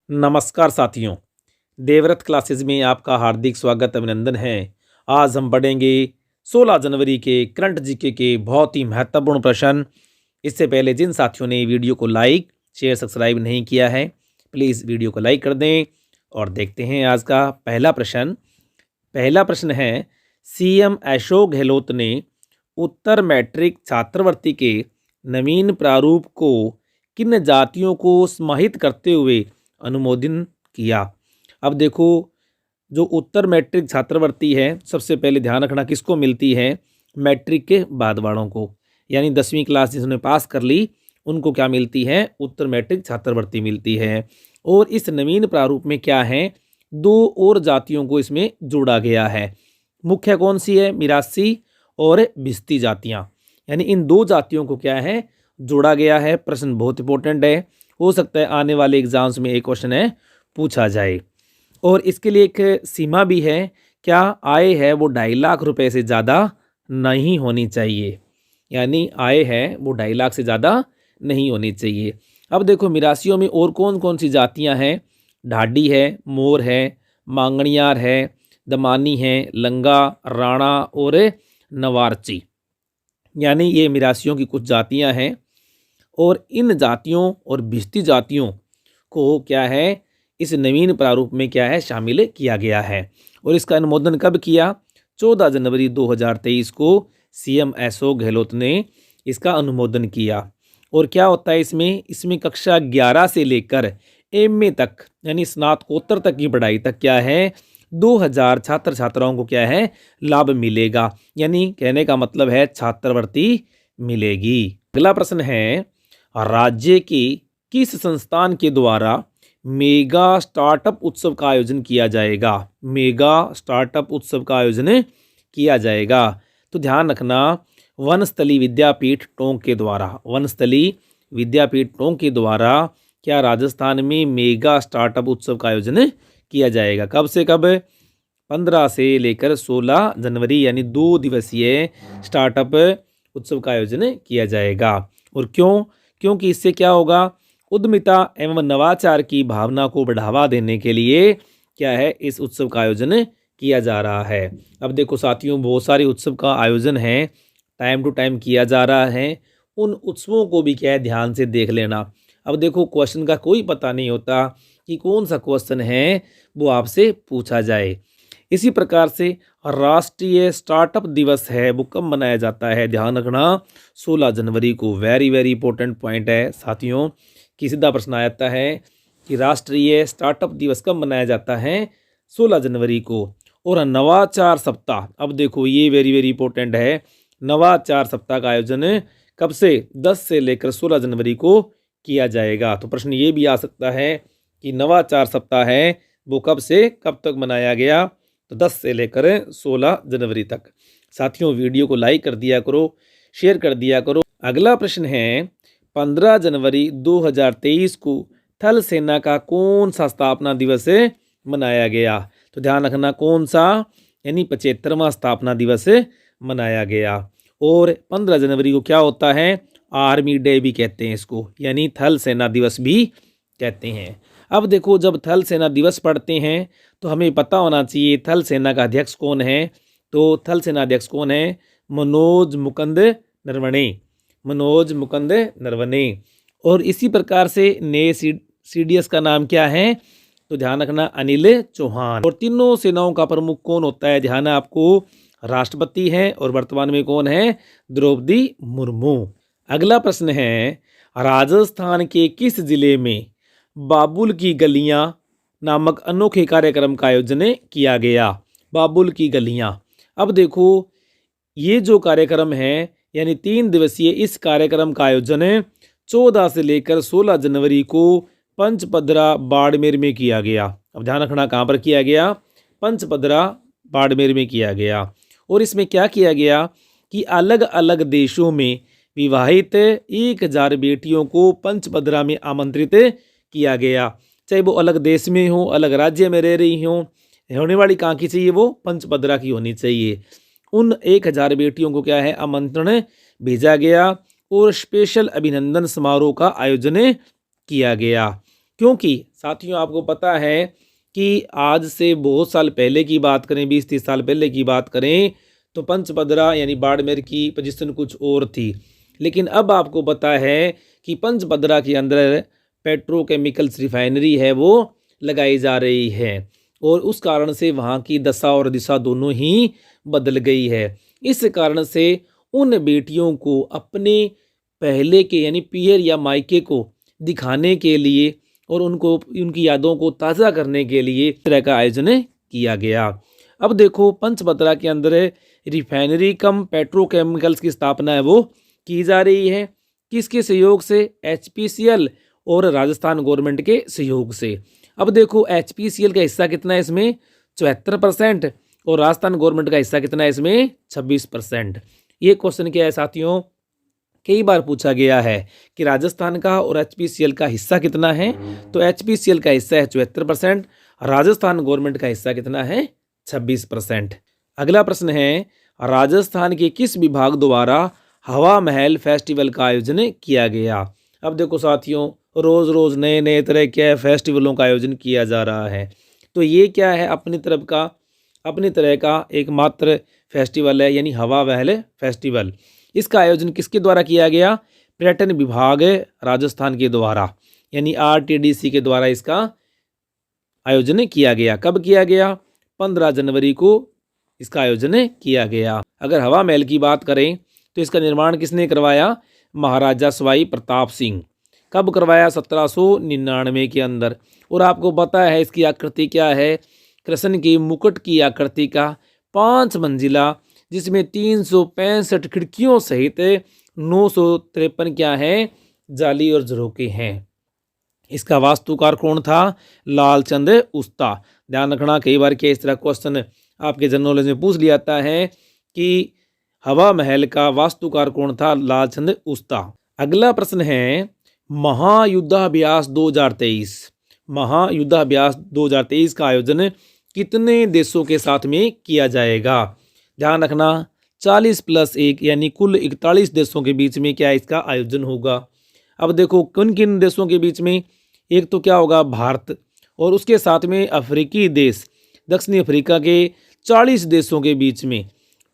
नमस्कार साथियों, देवव्रत क्लासेस में आपका हार्दिक स्वागत अभिनंदन है। आज हम पढ़ेंगे 16 जनवरी के करंट जीके के बहुत ही महत्वपूर्ण प्रश्न। इससे पहले जिन साथियों ने वीडियो को लाइक शेयर सब्सक्राइब नहीं किया है, प्लीज़ वीडियो को लाइक कर दें। और देखते हैं आज का पहला प्रश्न। पहला प्रश्न है, सीएम अशोक गहलोत ने उत्तर मैट्रिक छात्रवृत्ति के नवीन प्रारूप को किन जातियों को समाहित करते हुए अनुमोदन किया। अब देखो, जो उत्तर मैट्रिक छात्रवृत्ति है, सबसे पहले ध्यान रखना किसको मिलती है, मैट्रिक के बाद वालों को, यानी 10वीं क्लास जिन्होंने पास कर ली उनको क्या मिलती है, उत्तर मैट्रिक छात्रवृत्ति मिलती है। और इस नवीन प्रारूप में क्या है, 2 और जातियों को इसमें जोड़ा गया है। मुख्य कौन सी है, मिरासी और भिस्ती जातियाँ, यानी इन 2 जातियों को क्या है, जोड़ा गया है। प्रश्न बहुत इंपॉर्टेंट है, हो सकता है आने वाले एग्जाम्स में एक क्वेश्चन है पूछा जाए। और इसके लिए एक सीमा भी है, क्या आय है वो 2.5 लाख रुपए से ज़्यादा नहीं होनी चाहिए, यानी आय है वो 2.5 लाख से ज़्यादा नहीं होनी चाहिए। अब देखो, मिरासियों में और कौन कौन सी जातियां हैं, ढाडी है, मोर है, मांगणियार है, दमानी है, लंगा, राणा और नवारची, यानी ये मिरासियों की कुछ जातियां हैं। और इन जातियों और भिस्ती जातियों को क्या है, इस नवीन प्रारूप में क्या है, शामिल किया गया है। और इसका अनुमोदन कब किया, 14 जनवरी 2023 को सीएम अशोक गहलोत ने इसका अनुमोदन किया। और क्या होता है इसमें कक्षा 11 से लेकर एमए तक, यानी स्नातकोत्तर तक की पढ़ाई तक क्या है, 2000 छात्र छात्राओं को क्या है, लाभ मिलेगा, यानी कहने का मतलब है छात्रवृत्ति मिलेगी। अगला प्रश्न है, राज्य के किस संस्थान के द्वारा मेगा स्टार्टअप उत्सव का आयोजन किया जाएगा। मेगा स्टार्टअप उत्सव का आयोजन किया जाएगा, तो ध्यान रखना, वनस्थली विद्यापीठ टोंक के द्वारा, वनस्थली विद्यापीठ टोंक के द्वारा क्या राजस्थान में मेगा स्टार्टअप उत्सव का आयोजन किया जाएगा। कब से कब, 15 से लेकर 16 जनवरी, यानी 2 दिवसीय स्टार्टअप उत्सव का आयोजन किया जाएगा। और क्योंकि इससे क्या होगा, उद्यमिता एवं नवाचार की भावना को बढ़ावा देने के लिए क्या है, इस उत्सव का आयोजन किया जा रहा है। अब देखो साथियों, बहुत सारे उत्सव का आयोजन है, टाइम टू टाइम किया जा रहा है, उन उत्सवों को भी क्या है, ध्यान से देख लेना। अब देखो, क्वेश्चन का कोई पता नहीं होता कि कौन सा क्वेश्चन है वो आपसे पूछा जाए। इसी प्रकार से राष्ट्रीय स्टार्टअप दिवस है वो कब मनाया जाता है, ध्यान रखना, 16 जनवरी को। वेरी वेरी इंपॉर्टेंट पॉइंट है साथियों, कि सीधा प्रश्न आ जाता है कि राष्ट्रीय स्टार्टअप दिवस कब मनाया जाता है, 16 जनवरी को। और नवाचार सप्ताह, अब देखो ये वेरी वेरी इंपॉर्टेंट है, नवाचार सप्ताह का आयोजन कब से, 10 से लेकर 16 जनवरी को किया जाएगा। तो प्रश्न ये भी आ सकता है कि नवाचार सप्ताह है वो कब से कब तक मनाया गया, तो 10 से लेकर 16 जनवरी तक। साथियों, वीडियो को लाइक कर दिया करो, शेयर कर दिया करो। अगला प्रश्न है, 15 जनवरी 2023 को थल सेना का कौन सा स्थापना दिवस मनाया गया। तो ध्यान रखना, कौन सा, यानी 75वां स्थापना दिवस मनाया गया। और 15 जनवरी को क्या होता है, आर्मी डे भी कहते हैं इसको, यानी थल सेना दिवस भी कहते हैं। अब देखो, जब थल सेना दिवस पढ़ते हैं तो हमें पता होना चाहिए थल सेना का अध्यक्ष कौन है। तो थल सेना अध्यक्ष कौन है, मनोज मुकुंद नरवणे, मनोज मुकुंद नरवणे। और इसी प्रकार से नए सीडीएस का नाम क्या है, तो ध्यान रखना, अनिल चौहान। और तीनों सेनाओं का प्रमुख कौन होता है, ध्यान है आपको, राष्ट्रपति है, और वर्तमान में कौन है, द्रौपदी मुर्मू। अगला प्रश्न है, राजस्थान के किस जिले में बाबुल की गलियां नामक अनोखे कार्यक्रम का आयोजन किया गया। बाबुल की गलियां, अब देखो ये जो कार्यक्रम है, यानी 3 दिवसीय इस कार्यक्रम का आयोजन 14 से लेकर 16 जनवरी को पंचपदरा बाड़मेर में किया गया। अब ध्यान रखना, कहाँ पर किया गया, पंचपदरा बाड़मेर में किया गया। और इसमें क्या किया गया कि अलग अलग देशों में विवाहित 1000 बेटियों को पंचपदरा में आमंत्रित किया गया, चाहे वो अलग देश में हो, अलग राज्य में रह रही हो, होने वाली कहाँ की चाहिए, वो पंचपदरा की होनी चाहिए। उन 1000 बेटियों को क्या है, आमंत्रण भेजा गया और स्पेशल अभिनंदन समारोह का आयोजन किया गया, क्योंकि साथियों आपको पता है कि आज से बहुत साल पहले की बात करें, 20-30 साल पहले की बात करें, तो पंचपदरा यानी बाड़मेर की पोजीशन कुछ और थी। लेकिन अब आपको पता है कि पंचपदरा के अंदर पेट्रोकेमिकल्स रिफाइनरी है वो लगाई जा रही है और उस कारण से वहाँ की दशा और दिशा दोनों ही बदल गई है। इस कारण से उन बेटियों को अपने पहले के यानी पियर या मायके को दिखाने के लिए और उनको उनकी यादों को ताज़ा करने के लिए इस तरह का आयोजन किया गया। अब देखो पंचपदरा के अंदर रिफाइनरी कम पेट्रोकेमिकल्स की स्थापना है वो की जा रही है। किसके सहयोग से? HPCL और राजस्थान गवर्नमेंट के सहयोग से। अब देखो HPCL का हिस्सा कितना है इसमें? 74% और राजस्थान गवर्नमेंट का हिस्सा कितना है इसमें? 26%। ये क्वेश्चन क्या है साथियों? कई बार पूछा गया है कि राजस्थान का और HPCL का हिस्सा कितना है। तो HPCL का हिस्सा है 74%, राजस्थान गवर्नमेंट का हिस्सा कितना है? 26%। अगला प्रश्न है, राजस्थान के किस विभाग द्वारा हवा महल फेस्टिवल का आयोजन किया गया? अब देखो साथियों, रोज रोज नए नए तरह के फेस्टिवलों का आयोजन किया जा रहा है। तो ये क्या है? अपनी तरह का एकमात्र फेस्टिवल है, यानी हवा महल फेस्टिवल। इसका आयोजन किसके द्वारा किया गया? पर्यटन विभाग राजस्थान के द्वारा, यानी RTDC के द्वारा इसका आयोजन किया गया। कब किया गया? 15 जनवरी को इसका आयोजन किया गया। अगर हवा महल की बात करें तो इसका निर्माण किसने करवाया? महाराजा सवाई प्रताप सिंह। कब करवाया? 1799 के अंदर। और आपको पता है इसकी आकृति क्या है? कृष्ण के मुकुट की आकृति का 5 मंजिला, जिसमें 365 खिड़कियों सहित 953 क्या है? जाली और झरोके हैं। इसका वास्तुकार कौन था? लालचंद उस्ता। ध्यान रखना, कई बार क्या इस तरह क्वेश्चन आपके जनरल नॉलेज में पूछ लिया जाता है कि हवा महल का वास्तुकार कौन था? लालचंद उस्ता। अगला प्रश्न है, महायुद्धाभ्यास 2023। महायुद्धाभ्यास 2023 का आयोजन कितने देशों के साथ में किया जाएगा? ध्यान रखना, 40+1 यानी कुल 41 देशों के बीच में क्या इसका आयोजन होगा। अब देखो किन किन देशों के बीच में? एक तो क्या होगा? भारत, और उसके साथ में अफ्रीकी देश, दक्षिणी अफ्रीका के 40 देशों के बीच में,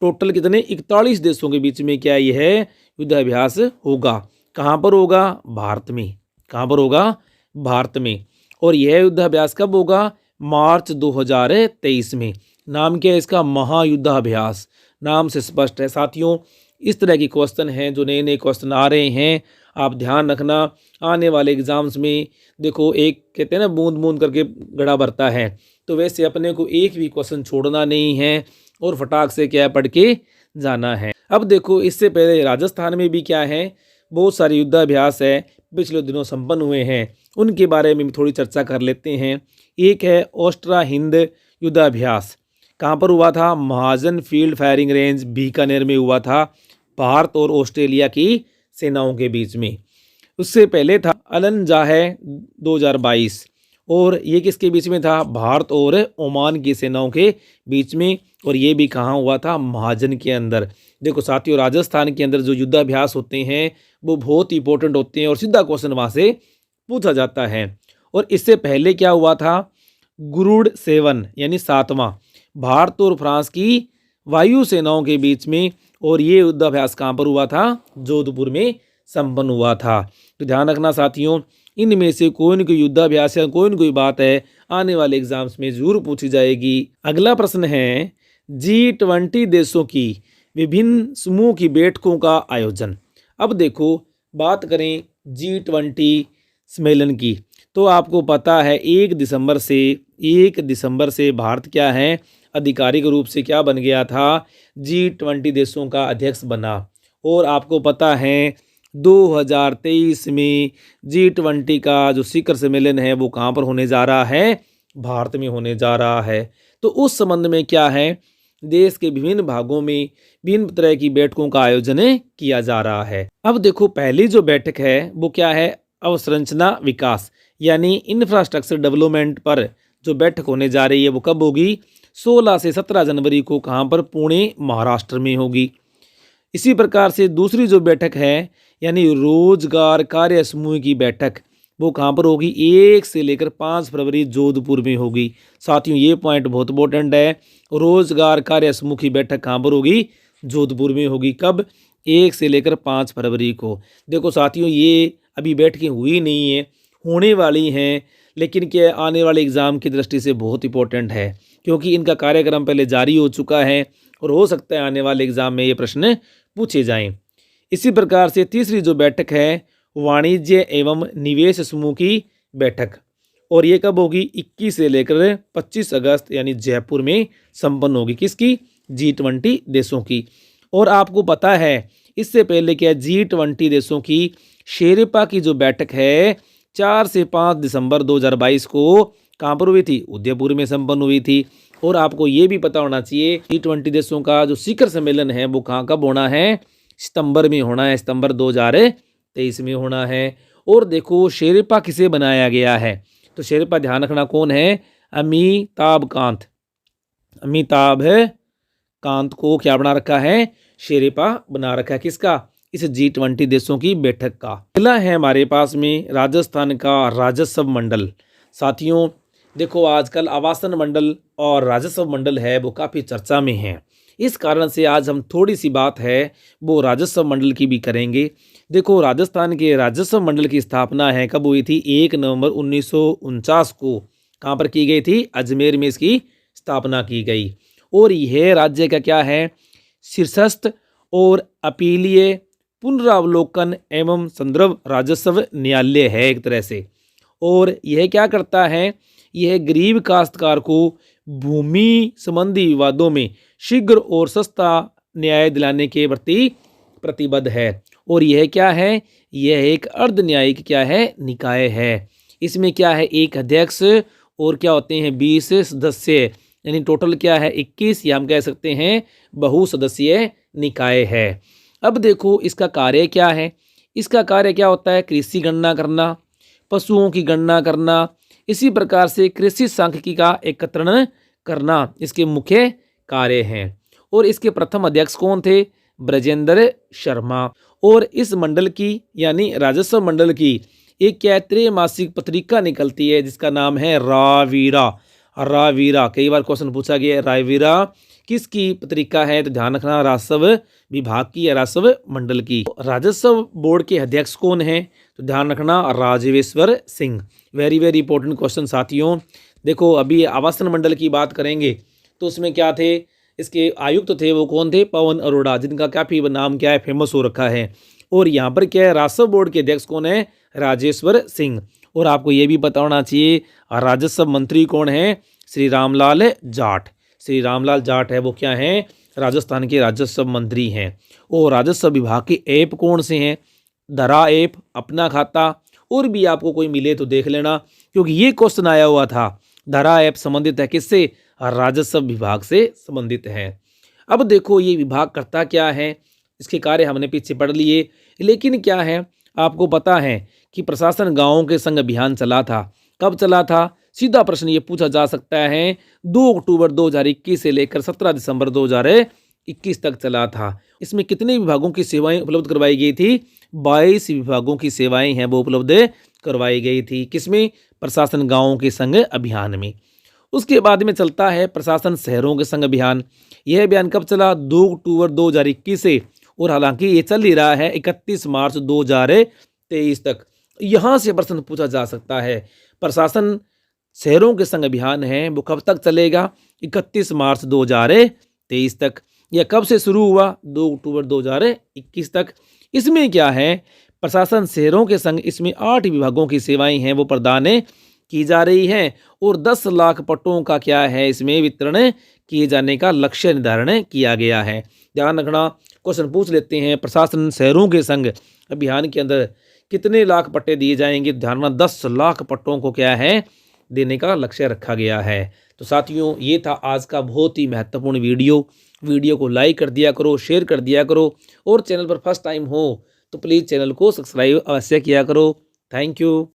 टोटल कितने? 41 देशों के बीच में क्या यह युद्धाभ्यास होगा। कहाँ पर होगा? भारत में। कहाँ पर होगा? भारत में। और यह युद्धाभ्यास कब होगा? मार्च 2023 में। नाम क्या है इसका? महायुद्धाभ्यास। नाम से स्पष्ट है साथियों। इस तरह की क्वेश्चन हैं जो नए नए क्वेश्चन आ रहे हैं, आप ध्यान रखना। आने वाले एग्जाम्स में देखो, एक कहते हैं ना बूंद बूंद करके घड़ा भरता है, तो वैसे अपने को एक भी क्वेश्चन छोड़ना नहीं है और फटाक से क्या पढ़ के जाना है। अब देखो, इससे पहले राजस्थान में भी क्या है, बहुत सारे युद्धाभ्यास है पिछले दिनों संपन्न हुए हैं, उनके बारे में थोड़ी चर्चा कर लेते हैं। एक है ऑस्ट्रा हिंद युद्धाभ्यास। कहाँ पर हुआ था? महाजन फील्ड फायरिंग रेंज बीकानेर में हुआ था, भारत और ऑस्ट्रेलिया की सेनाओं के बीच में। उससे पहले था अलन जाहे 2022, और ये किसके बीच में था? भारत और ओमान की सेनाओं के बीच में, और ये भी कहाँ हुआ था? महाजन के अंदर। देखो साथियों, राजस्थान के अंदर जो युद्धाभ्यास होते हैं वो बहुत इंपॉर्टेंट होते हैं और सीधा क्वेश्चन वहाँ से पूछा जाता है। और इससे पहले क्या हुआ था? गुरुड़ 7 यानी 7वां, भारत और फ्रांस की वायु सेनाओं के बीच में, और ये युद्धाभ्यास कहाँ पर हुआ था? जोधपुर में संपन्न हुआ था। तो ध्यान रखना साथियों, इनमें से कोई न कोई युद्धाभ्यास या कोई न कोई बात है आने वाले एग्जाम्स में जरूर पूछी जाएगी। अगला प्रश्न है, G20 देशों की विभिन्न समूह की बैठकों का आयोजन। अब देखो, बात करें G20 सम्मेलन की, तो आपको पता है 1 दिसंबर से भारत क्या है? आधिकारिक रूप से क्या बन गया था? G20 देशों का अध्यक्ष बना। और आपको पता है 2023 में G20 का जो शिखर सम्मेलन है वो कहाँ पर होने जा रहा है? भारत में होने जा रहा है। तो उस संबंध में क्या है, देश के विभिन्न भागों में विभिन्न तरह की बैठकों का आयोजन किया जा रहा है। अब देखो, पहली जो बैठक है वो क्या है? अवसंरचना विकास यानी इंफ्रास्ट्रक्चर डेवलपमेंट पर जो बैठक होने जा रही है वो कब होगी? 16 से 17 जनवरी को। कहाँ पर? पुणे महाराष्ट्र में होगी। इसी प्रकार से दूसरी जो बैठक है यानी रोजगार कार्य समूह की बैठक, वो कहाँ पर होगी, 1 से लेकर 5 फरवरी जोधपुर में होगी। साथियों ये पॉइंट बहुत इंपॉर्टेंट है। रोजगार कार्य समूह की बैठक कहाँ पर होगी, जोधपुर में होगी। कब, 1 से लेकर 5 फरवरी को। देखो साथियों ये अभी बैठकें हुई नहीं है, होने वाली हैं, लेकिन क्या आने वाले एग्ज़ाम की दृष्टि से बहुत इंपॉर्टेंट है, क्योंकि इनका कार्यक्रम पहले जारी हो चुका है और हो सकता है आने वाले एग्ज़ाम में ये प्रश्न पूछे जाएं। इसी प्रकार से तीसरी जो बैठक है, वाणिज्य एवं निवेश समूह की बैठक, और ये कब होगी, 21 से लेकर 25 अगस्त यानी जयपुर में संपन्न होगी। किसकी, G20 देशों की। और आपको पता है इससे पहले क्या, G20 देशों की शेरपा की जो बैठक है 4 से 5 दिसंबर 2022 को कहाँ पर हुई थी, उदयपुर में संपन्न हुई थी। और आपको ये भी पता होना चाहिए G20 देशों का जो शिखर सम्मेलन है वो कहाँ कब होना है, सितंबर में होना है, सितंबर 2023 में होना है। और देखो शेरपा किसे बनाया गया है, तो शेरपा ध्यान रखना कौन है, अमिताभ कांत। अमिताभ कांत को क्या बना रखा है, शेरपा बना रखा है। किसका, इस G20 देशों की बैठक का। अगला है हमारे पास में राजस्थान का राजस्व मंडल। साथियों देखो आजकल आवासन मंडल और राजस्व मंडल है वो काफ़ी चर्चा में है, इस कारण से आज हम थोड़ी सी बात है वो राजस्व मंडल की भी करेंगे। देखो राजस्थान के राजस्व मंडल की स्थापना है कब हुई थी, 1 नवंबर 1949 को कहाँ पर की गई थी, अजमेर में इसकी स्थापना की गई। और यह राज्य का क्या है, शीर्षस्थ और अपीलीय पुनरावलोकन एवं संदर्भ राजस्व न्यायालय है एक तरह से। और यह क्या करता है, यह गरीब काश्तकार को भूमि संबंधी विवादों में शीघ्र और सस्ता न्याय दिलाने के प्रति प्रतिबद्ध है। और यह क्या है, यह एक अर्ध न्यायिक क्या है, निकाय है। इसमें क्या है, एक अध्यक्ष और क्या होते हैं 20 सदस्य, यानी टोटल क्या है 21, या हम कह सकते हैं बहुसदस्यीय निकाय है। अब देखो इसका कार्य क्या है, इसका कार्य क्या होता है, कृषि गणना करना, पशुओं की गणना करना, इसी प्रकार से कृषि सांख्यिकी का एकत्रण करना इसके मुख्य कार्य हैं। और इसके प्रथम अध्यक्ष कौन थे, ब्रजेंद्र शर्मा। और इस मंडल की यानी राजस्व मंडल की एक क्या त्रैमासिक पत्रिका निकलती है जिसका नाम है रावीरा। रावीरा कई बार क्वेश्चन पूछा गया है, रावीरा किसकी पत्रिका है, तो ध्यान रखना राजस्व विभाग की या राजस्व मंडल की। राजस्व बोर्ड के अध्यक्ष कौन है, तो ध्यान रखना Rajveshwar Singh. Very very important question साथियों। देखो अभी आवासन मंडल की बात करेंगे तो उसमें क्या थे, इसके आयुक्त थे वो कौन थे, पवन अरोड़ा, जिनका काफ़ी नाम क्या है फेमस हो रखा है। और यहाँ पर क्या है, राजस्व बोर्ड के अध्यक्ष कौन है, राजेश्वर सिंह। और आपको ये भी पता होना चाहिए राजस्व मंत्री कौन है, श्री रामलाल जाट। श्री रामलाल जाट है वो क्या हैं, राजस्थान के राजस्व मंत्री हैं। और राजस्व विभाग के ऐप कौन से हैं, धरा ऐप, अपना खाता, और भी आपको कोई मिले तो देख लेना क्योंकि ये क्वेश्चन आया हुआ था। धरा ऐप संबंधित है किससे, राजस्व विभाग से संबंधित है। अब देखो ये विभाग करता क्या है, इसके कार्य हमने पीछे पढ़ लिए, लेकिन क्या है आपको पता है कि प्रशासन गांवों के संग अभियान चला था। कब चला था, सीधा प्रश्न ये पूछा जा सकता है, 2 अक्टूबर 2021 से लेकर 17 दिसंबर 2021 तक चला था। इसमें कितने विभागों की सेवाएं उपलब्ध करवाई गई थी, 22 विभागों की सेवाएं हैं वो उपलब्ध करवाई गई थी। किसमें, प्रशासन गांवों के संग अभियान में। उसके बाद में चलता है प्रशासन शहरों के संग अभियान। यह अभियान कब चला, 2 अक्टूबर 2021 से, और हालांकि ये चल ही रहा है 31 मार्च 2023 तक। यहाँ से प्रश्न पूछा जा सकता है, प्रशासन शहरों के संग अभियान है वो कब तक चलेगा, 31 मार्च 2023 तक। यह कब से शुरू हुआ, 2 अक्टूबर 2021 तक। इसमें क्या है, प्रशासन शहरों के संग इसमें 8 विभागों की सेवाएं हैं वो प्रदान की जा रही हैं। और 10 लाख पट्टों का क्या है, इसमें वितरण किए जाने का लक्ष्य निर्धारण किया गया है। ध्यान रखना, क्वेश्चन पूछ लेते हैं प्रशासन शहरों के संग अभियान के अंदर कितने लाख पट्टे दिए जाएंगे, ध्यान रखना 10 लाख पट्टों को क्या है देने का लक्ष्य रखा गया है। तो साथियों ये था आज का बहुत ही महत्वपूर्ण वीडियो को लाइक कर दिया करो, शेयर कर दिया करो, और चैनल पर फर्स्ट टाइम हो तो प्लीज़ चैनल को सब्सक्राइब अवश्य किया करो। Thank you.